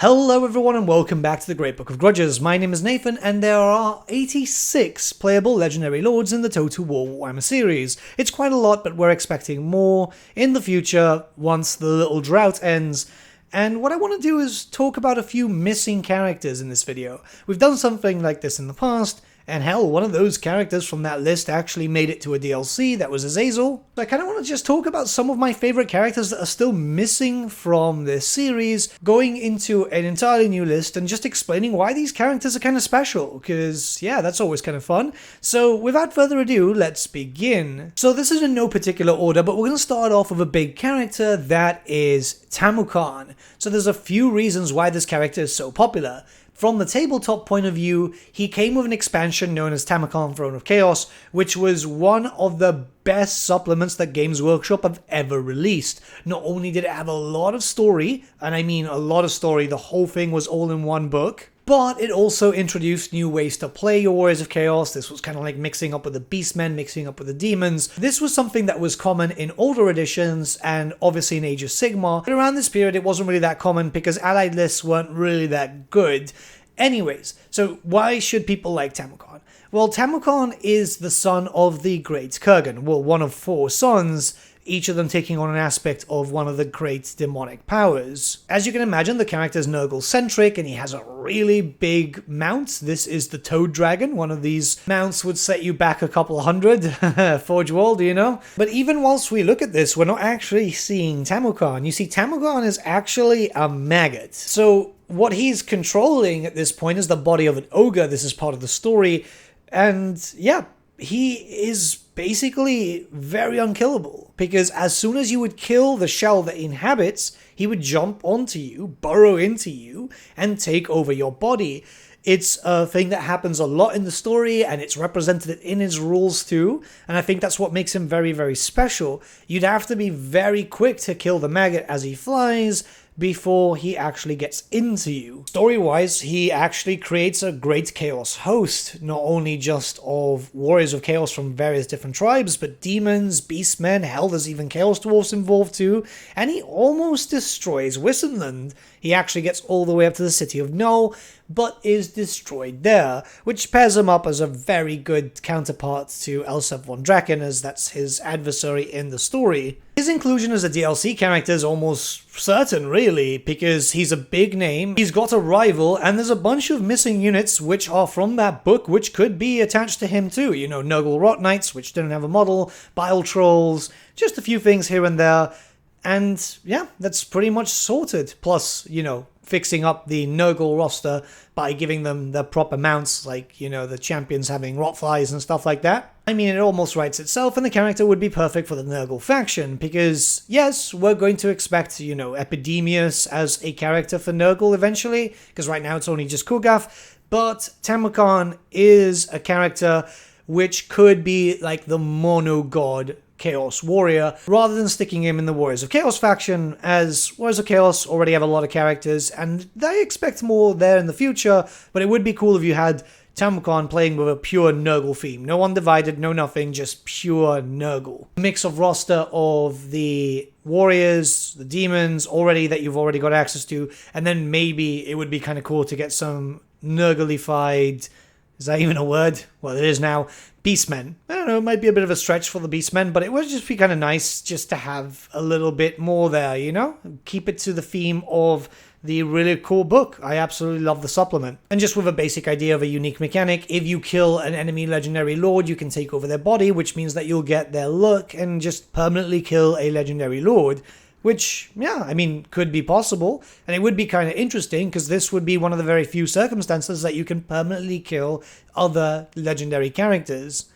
Hello everyone and welcome back to the Great Book of Grudges. My name is Nathan and there are 86 playable legendary lords in the Total War Warhammer series. It's quite a lot, but we're expecting more in the future once the little drought ends. And what I want to do is talk about a few missing characters in this video. We've done something like this in the past, and hell, one of those characters from that list actually made it to a DLC, that was Azazel. So I kind of want to just talk about some of my favorite characters that are still missing from this series, going into an entirely new list and just explaining why these characters are kind of special, because yeah, that's always kind of fun. So without further ado, let's begin. So this is in no particular order, but we're going to start off with a big character that is Tamukan. So there's a few reasons why this character is so popular. From the tabletop point of view, he came with an expansion known as Tamukan Throne of Chaos, which was one of the best supplements that Games Workshop have ever released. Not only did it have a lot of story, and I mean a lot of story, the whole thing was all in one book, but it also introduced new ways to play your Warriors of Chaos. This was kind of like mixing up with the Beastmen, mixing up with the Demons. This was something that was common in older editions and obviously in Age of Sigmar. But around this period, it wasn't really that common because allied lists weren't really that good. Anyways, so why should people like Tamukan? Well, Tamukan is the son of the Great Kurgan. Well, one of 4 sons, each of them taking on an aspect of one of the great demonic powers. As you can imagine, the character is Nurgle-centric, and he has a really big mount. This is the Toad Dragon. One of these mounts would set you back a couple hundred. Forge World, you know? But even whilst we look at this, we're not actually seeing Tamukan. You see, Tamukan is actually a maggot. So what he's controlling at this point is the body of an ogre. This is part of the story. And yeah, he is basically very unkillable, because as soon as you would kill the shell that he inhabits, he would jump onto you, burrow into you, and take over your body. It's a thing that happens a lot in the story, and it's represented in his rules too, and I think that's what makes him very, very special. You'd have to be very quick to kill the maggot as he flies before he actually gets into you. Story-wise, he actually creates a great chaos host, not only just of warriors of chaos from various different tribes, but demons, beastmen, hell, there's even chaos dwarfs involved too, and he almost destroys Wissenland. He actually gets all the way up to the city of Null, but is destroyed there, which pairs him up as a very good counterpart to Elsef von Draken, as that's his adversary in the story. His inclusion as a DLC character is almost certain, really, because he's a big name, he's got a rival, and there's a bunch of missing units which are from that book which could be attached to him too. You know, Nurgle Rot Knights, which didn't have a model, Bile Trolls, just a few things here and there, and yeah, that's pretty much sorted. Plus, you know, fixing up the Nurgle roster by giving them the proper mounts, like, you know, the champions having rotflies and stuff like that. I mean, it almost writes itself, and the character would be perfect for the Nurgle faction, because yes, we're going to expect, you know, Epidemius as a character for Nurgle eventually, because right now it's only just Kugaf, but Tamukan is a character which could be like the mono-god Chaos Warrior, rather than sticking him in the Warriors of Chaos faction, as Warriors of Chaos already have a lot of characters, and they expect more there in the future, but it would be cool if you had Tamukan playing with a pure Nurgle theme. No Undivided, no nothing, just pure Nurgle. A mix of roster of the warriors, the demons already that you've already got access to, and then maybe it would be kind of cool to get some Nurglified, is that even a word? Well, it is now. Beastmen. I don't know, it might be a bit of a stretch for the Beastmen, but it would just be kind of nice just to have a little bit more there, you know? Keep it to the theme of the really cool book. I absolutely love the supplement. And just with a basic idea of a unique mechanic, if you kill an enemy legendary lord, you can take over their body, which means that you'll get their look and just permanently kill a legendary lord. Which, yeah, I mean, could be possible, and it would be kind of interesting, because this would be one of the very few circumstances that you can permanently kill other legendary characters.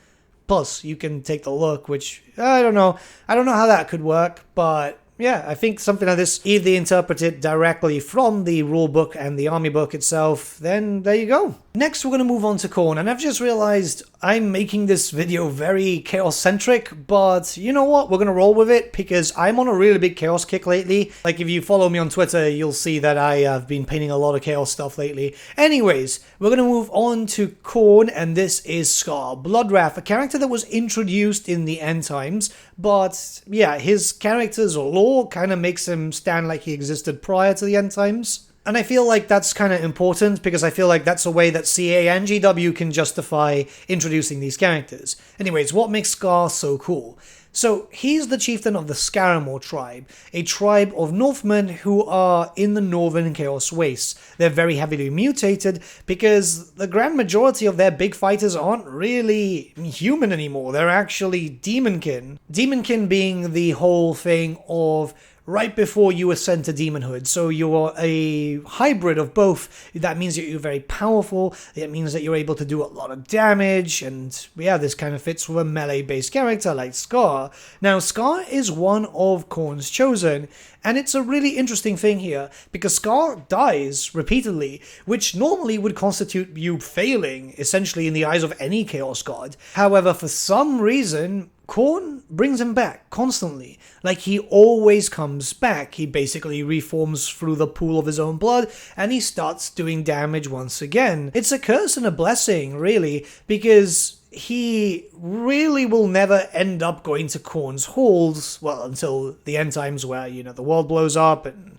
Plus, you can take the look, which, I don't know how that could work, but yeah, I think something like this, if they interpret it directly from the rulebook and the army book itself, then there you go. Next, we're going to move on to Khorne, and I've just realized I'm making this video very chaos-centric, but you know what? We're going to roll with it, because I'm on a really big chaos kick lately. Like, if you follow me on Twitter, you'll see that I have been painting a lot of chaos stuff lately. Anyways, we're going to move on to Khorne, and this is Scar Bloodwrath, a character that was introduced in the End Times, but yeah, his character's lore kind of makes him stand like he existed prior to the End Times. And I feel like that's kind of important because I feel like that's a way that CA and GW can justify introducing these characters. Anyways, what makes Scar so cool? So, he's the chieftain of the Scaramore tribe, a tribe of Northmen who are in the northern Chaos Wastes. They're very heavily mutated because the grand majority of their big fighters aren't really human anymore, they're actually demonkin. Demonkin being the whole thing of right before you ascend to demonhood. So you're a hybrid of both. That means that you're very powerful. It means that you're able to do a lot of damage. And yeah, this kind of fits with a melee-based character like Scar. Now, Scar is one of Khorne's chosen. And it's a really interesting thing here, because Scar dies repeatedly, which normally would constitute you failing, essentially, in the eyes of any Chaos God. However, for some reason, Khorne brings him back constantly. Like, he always comes back. He basically reforms through the pool of his own blood, and he starts doing damage once again. It's a curse and a blessing, really, because he really will never end up going to Khorne's halls, well, until the end times where, you know, the world blows up, and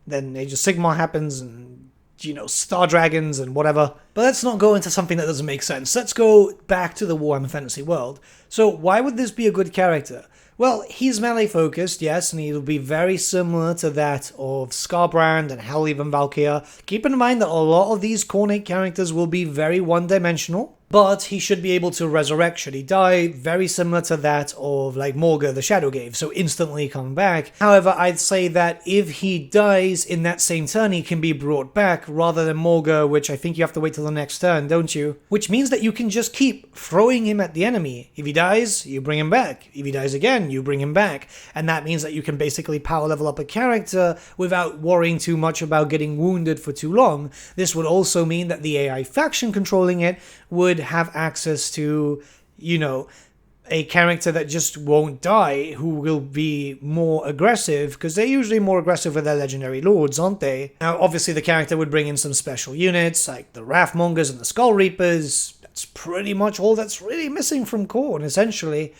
then Age of Sigmar happens, and, you know, Star Dragons and whatever. But let's not go into something that doesn't make sense. Let's go back to the Warhammer Fantasy world. So why would this be a good character? Well, he's melee focused, yes, and he'll be very similar to that of Scarbrand and hell, even Valkyr. Keep in mind that a lot of these Khornate characters will be very one-dimensional, but he should be able to resurrect should he die, very similar to that of like Morga the Shadowgave, so instantly come back. However, I'd say that if he dies in that same turn, he can be brought back, rather than Morga, which I think you have to wait till the next turn, don't you? Which means that you can just keep throwing him at the enemy. If he dies, you bring him back. If he dies again, you bring him back. And that means that you can basically power level up a character without worrying too much about getting wounded for too long. This would also mean that the AI faction controlling it would have access to, you know, a character that just won't die, who will be more aggressive, because they're usually more aggressive with their legendary lords, aren't they? Now, obviously, the character would bring in some special units, like the Wrathmongers and the Skull Reapers. That's pretty much all that's really missing from Khorne, essentially,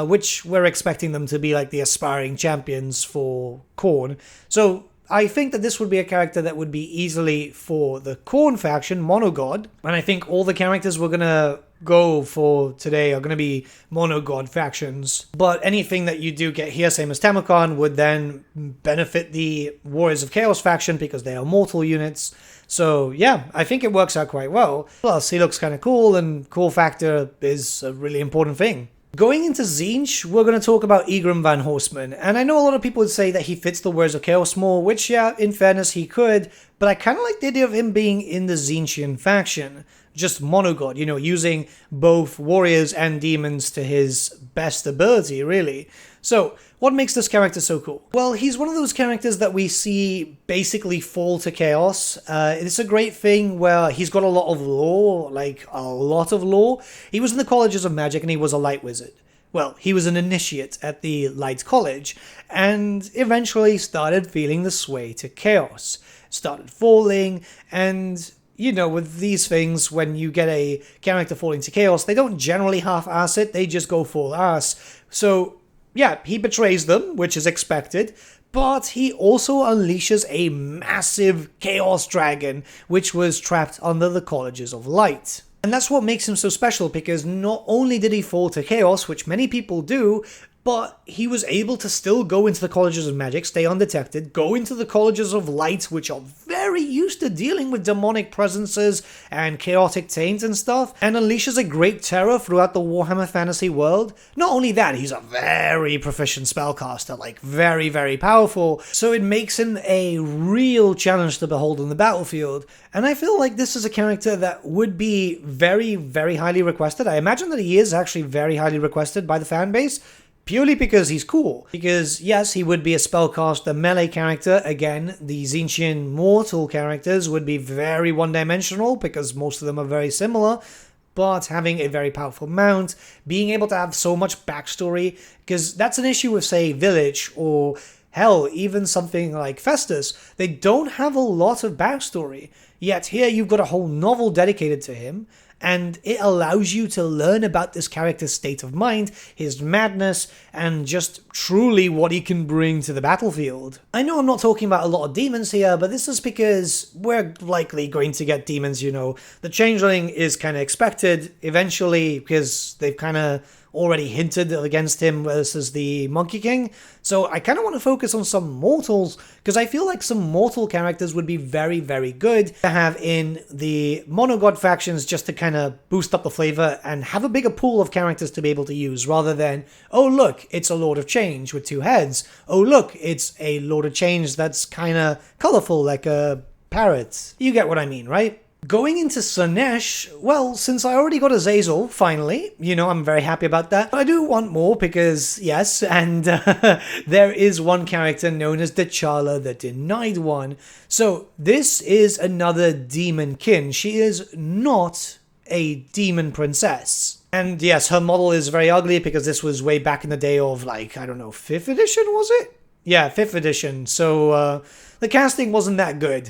which we're expecting them to be like the aspiring champions for Khorne. So I think that this would be a character that would be easily for the Khorne faction, Monogod, and I think all the characters we're gonna go for today are gonna be Monogod factions. But anything that you do get here, same as Tamokon, would then benefit the Warriors of Chaos faction because they are mortal units. So yeah, I think it works out quite well. Plus, he looks kind of cool, and cool factor is a really important thing. Going into Tzeentch, we're going to talk about Egram Van Horstman, and I know a lot of people would say that he fits the Warriors of Chaos more, which, yeah, in fairness, he could, but I kind of like the idea of him being in the Tzeentchian faction, just monogod, you know, using both warriors and demons to his best ability, really. So, what makes this character so cool? Well, he's one of those characters that we see basically fall to chaos. It's a great thing where he's got a lot of lore, like a lot of lore. He was in the colleges of magic and he was a light wizard. Well, he was an initiate at the Light College, and eventually started feeling the sway to chaos. Started falling, and you know, with these things, when you get a character falling to chaos, they don't generally half-ass it, they just go full ass. So, yeah, he betrays them, which is expected, but he also unleashes a massive chaos dragon, which was trapped under the Colleges of Light. And that's what makes him so special, because not only did he fall to chaos, which many people do, but he was able to still go into the Colleges of Magic, stay undetected, go into the Colleges of Light, which are very used to dealing with demonic presences and chaotic taint and stuff, and unleashes a great terror throughout the Warhammer Fantasy world. Not only that, he's a very proficient spellcaster, like very, very powerful, so it makes him a real challenge to behold on the battlefield. And I feel like this is a character that would be very, very highly requested. I imagine that he is actually very highly requested by the fan base, purely because he's cool. Because, yes, he would be a spellcaster melee character. Again, the Tzeentchian mortal characters would be very one-dimensional, because most of them are very similar. But having a very powerful mount, being able to have so much backstory, because that's an issue with, say, Village, or hell, even something like Festus. They don't have a lot of backstory. Yet here you've got a whole novel dedicated to him, and it allows you to learn about this character's state of mind, his madness, and just truly what he can bring to the battlefield. I know I'm not talking about a lot of demons here, but this is because we're likely going to get demons, you know. The Changeling is kind of expected eventually, because they've kind of already hinted against him versus the Monkey King. So I kind of want to focus on some mortals, because I feel like some mortal characters would be very, very good to have in the monogod factions, just to kind of boost up the flavor and have a bigger pool of characters to be able to use, rather than, oh look, it's a Lord of Change with 2 heads. Oh look, it's a Lord of Change that's kind of colorful like a parrot. You get what I mean, right? Going into Slaanesh, well, since I already got Azazel, finally, you know, I'm very happy about that. But I do want more because, yes, and there is one character known as T'Challa, the Denied One. So this is another demon kin. She is not a demon princess. And yes, her model is very ugly because this was way back in the day of, like, I don't know, 5th edition, was it? Yeah, 5th edition. So the casting wasn't that good.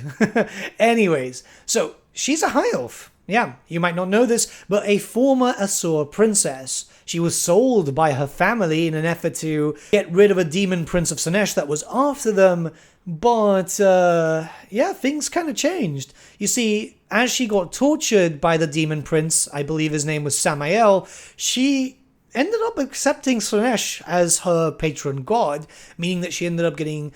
Anyways, so she's a high elf. Yeah, you might not know this, but a former Asur princess. She was sold by her family in an effort to get rid of a demon prince of Slaanesh that was after them, but yeah, things kind of changed. You see, as she got tortured by the demon prince, I believe his name was Samael, she ended up accepting Slaanesh as her patron god, meaning that she ended up getting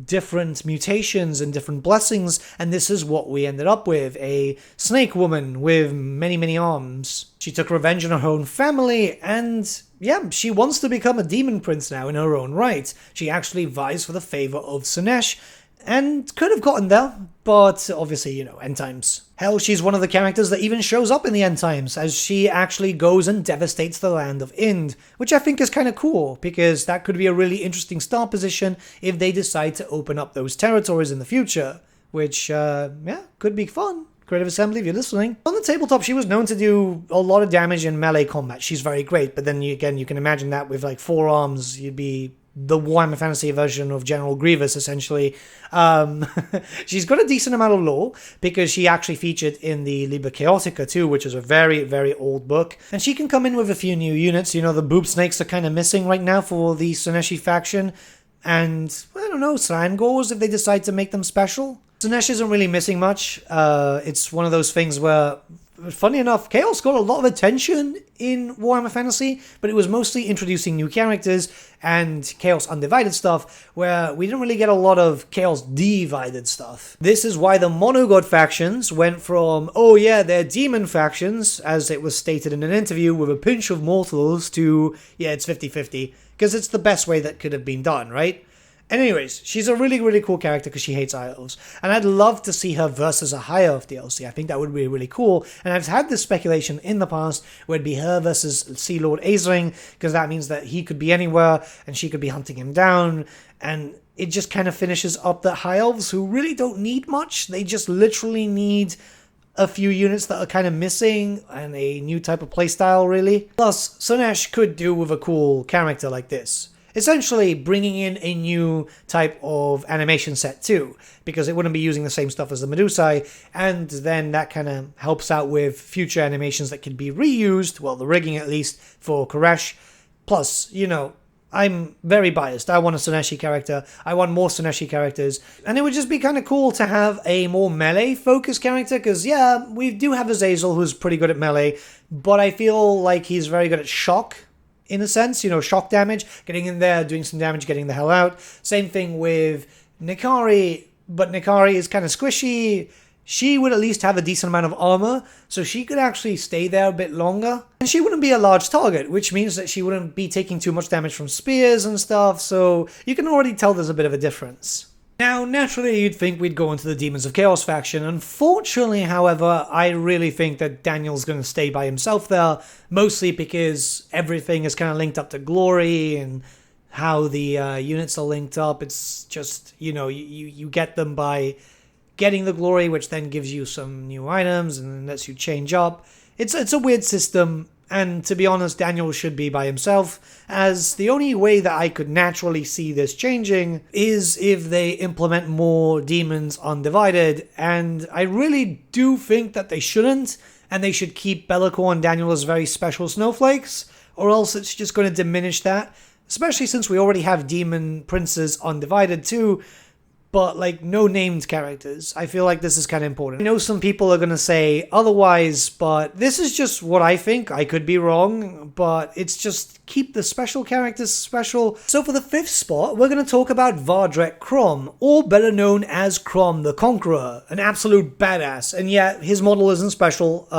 different mutations and different blessings, and this is what we ended up with, a snake woman with many, many arms. She took revenge on her own family, and yeah, she wants to become a demon prince now in her own right. She actually vies for the favor of Slaanesh, and could have gotten there, but obviously, you know, end times. Hell, she's one of the characters that even shows up in the end times, as she actually goes and devastates the land of Ind, which I think is kind of cool, because that could be a really interesting start position if they decide to open up those territories in the future, which, yeah, could be fun. Creative Assembly, if you're listening. On the tabletop, she was known to do a lot of damage in melee combat. She's very great, but then again, you can imagine that with like 4 arms, you'd be the Warhammer Fantasy version of General Grievous, essentially. She's got a decent amount of lore, because she actually featured in the Liber Chaotica too, which is a very, very old book. And she can come in with a few new units. You know, the boob snakes are kind of missing right now for the Slaaneshi faction. And, I don't know, Slangors, if they decide to make them special. Slaanesh isn't really missing much. It's one of those things where, funny enough, Chaos got a lot of attention in Warhammer Fantasy, but it was mostly introducing new characters and Chaos Undivided stuff, where we didn't really get a lot of Chaos Divided stuff. This is why the Monogod factions went from, oh yeah, they're demon factions, as it was stated in an interview with a pinch of mortals, to, yeah, it's 50-50, because it's the best way that could have been done, right? Anyways, she's a really, really cool character because she hates high elves. And I'd love to see her versus a high elf DLC. I think that would be really cool. And I've had this speculation in the past where it'd be her versus Sea Lord Aisling, because that means that he could be anywhere and she could be hunting him down. And it just kind of finishes up the high elves, who really don't need much. They just literally need a few units that are kind of missing and a new type of playstyle, really. Plus, Slaanesh could do with a cool character like this. Essentially bringing in a new type of animation set too, because it wouldn't be using the same stuff as the Medusae, and then that kind of helps out with future animations that could be reused, well, the rigging at least, for Koresh. Plus, you know, I'm very biased. I want a Slaaneshi character. I want more Slaaneshi characters. And it would just be kind of cool to have a more melee-focused character, because, yeah, we do have Azazel, who's pretty good at melee, but I feel like he's very good at shock, in a sense, you know, shock damage, getting in there, doing some damage, getting the hell out. Same thing with Nikari, but Nikari is kind of squishy. She would at least have a decent amount of armor, so she could actually stay there a bit longer. And she wouldn't be a large target, which means that she wouldn't be taking too much damage from spears and stuff, so you can already tell there's a bit of a difference. Now, naturally, you'd think we'd go into the Demons of Chaos faction. Unfortunately, however, I really think that Daniel's going to stay by himself there, mostly because everything is kind of linked up to glory and how the units are linked up. It's just, you know, you get them by getting the glory, which then gives you some new items and lets you change up. It's a weird system. And to be honest, Daniel should be by himself, as the only way that I could naturally see this changing is if they implement more Demons Undivided, and I really do think that they shouldn't, and they should keep Bellicor and Daniel as very special snowflakes, or else it's just going to diminish that, especially since we already have Demon Princes Undivided too, but like no named characters. I feel like this is kind of important. I know some people are going to say otherwise, but this is just what I think. I could be wrong, but it's just keep the special characters special. So for the 5th spot, we're going to talk about Vardrek Krom, or better known as Krom the Conqueror, an absolute badass. And yeah, his model isn't special.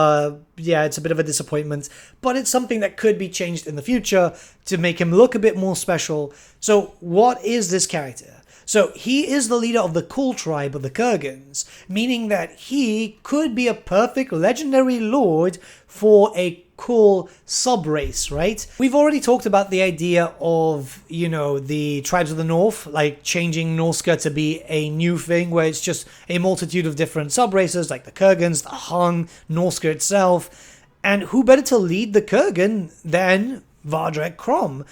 Yeah, it's a bit of a disappointment, but it's something that could be changed in the future to make him look a bit more special. So what is this character? So he is the leader of the Cool tribe of the Kurgans, meaning that he could be a perfect legendary lord for a cool sub-race, right? We've already talked about the idea of, you know, the tribes of the north, like changing Norska to be a new thing where it's just a multitude of different sub-races, like the Kurgans, the Hung, Norska itself. And who better to lead the Kurgan than Vardrek Krom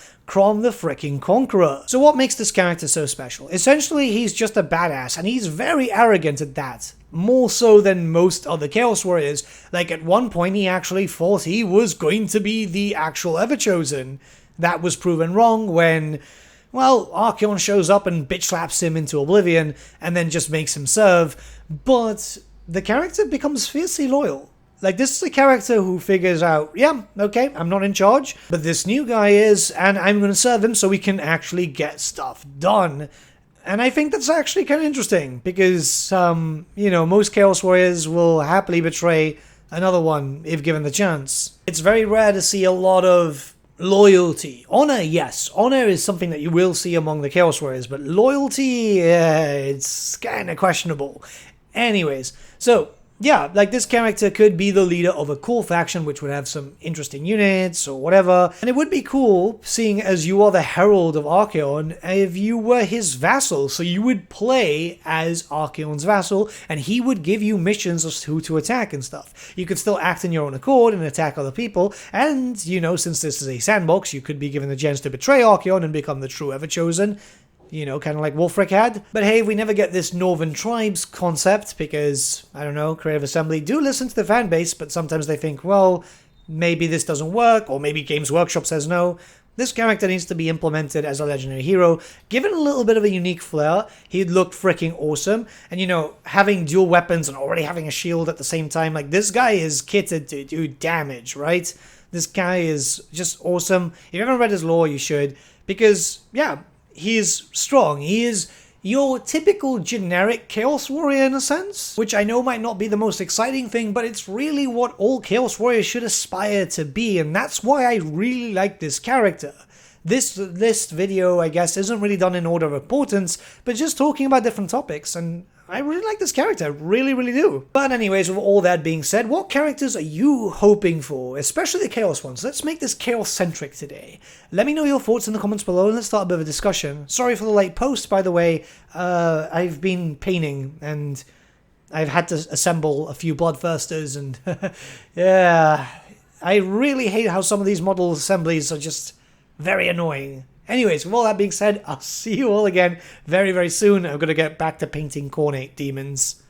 the fricking Conqueror. So what makes this character so special? Essentially, he's just a badass, and he's very arrogant at that. More so than most other Chaos Warriors. Like, at one point, he actually thought he was going to be the actual Everchosen. That was proven wrong when, well, Archaon shows up and bitch slaps him into oblivion, and then just makes him serve. But the character becomes fiercely loyal. Like, this is a character who figures out, yeah, okay, I'm not in charge, but this new guy is, and I'm going to serve him so we can actually get stuff done. And I think that's actually kind of interesting, because, you know, most Chaos Warriors will happily betray another one if given the chance. It's very rare to see a lot of loyalty. Honor, yes, honor is something that you will see among the Chaos Warriors, but loyalty, it's kind of questionable. Anyways, so yeah, like this character could be the leader of a cool faction which would have some interesting units or whatever. And it would be cool, seeing as you are the Herald of Archaon, if you were his vassal. So you would play as Archaon's vassal and he would give you missions of who to attack and stuff. You could still act in your own accord and attack other people. And, you know, since this is a sandbox, you could be given the chance to betray Archaon and become the true Everchosen. You know, kind of like Wolfric had. But hey, we never get this Northern Tribes concept because, I don't know, Creative Assembly do listen to the fan base, but sometimes they think, well, maybe this doesn't work, or maybe Games Workshop says no. This character needs to be implemented as a legendary hero. Given a little bit of a unique flair, he'd look freaking awesome. And, you know, having dual weapons and already having a shield at the same time, like, this guy is kitted to do damage, right? This guy is just awesome. If you haven't read his lore, you should. Because, yeah, he is strong. He is your typical generic Chaos Warrior in a sense, which I know might not be the most exciting thing, but it's really what all Chaos Warriors should aspire to be, and that's why I really like this character. This list video, I guess, isn't really done in order of importance, but just talking about different topics, and I really like this character, I really, really do. But anyways, with all that being said, what characters are you hoping for? Especially the Chaos ones. Let's make this Chaos-centric today. Let me know your thoughts in the comments below and let's start a bit of a discussion. Sorry for the late post, by the way. I've been painting and I've had to assemble a few Bloodthirsters and yeah, I really hate how some of these model assemblies are just very annoying. Anyways, with all that being said, I'll see you all again very, very soon. I'm going to get back to painting Cornate demons.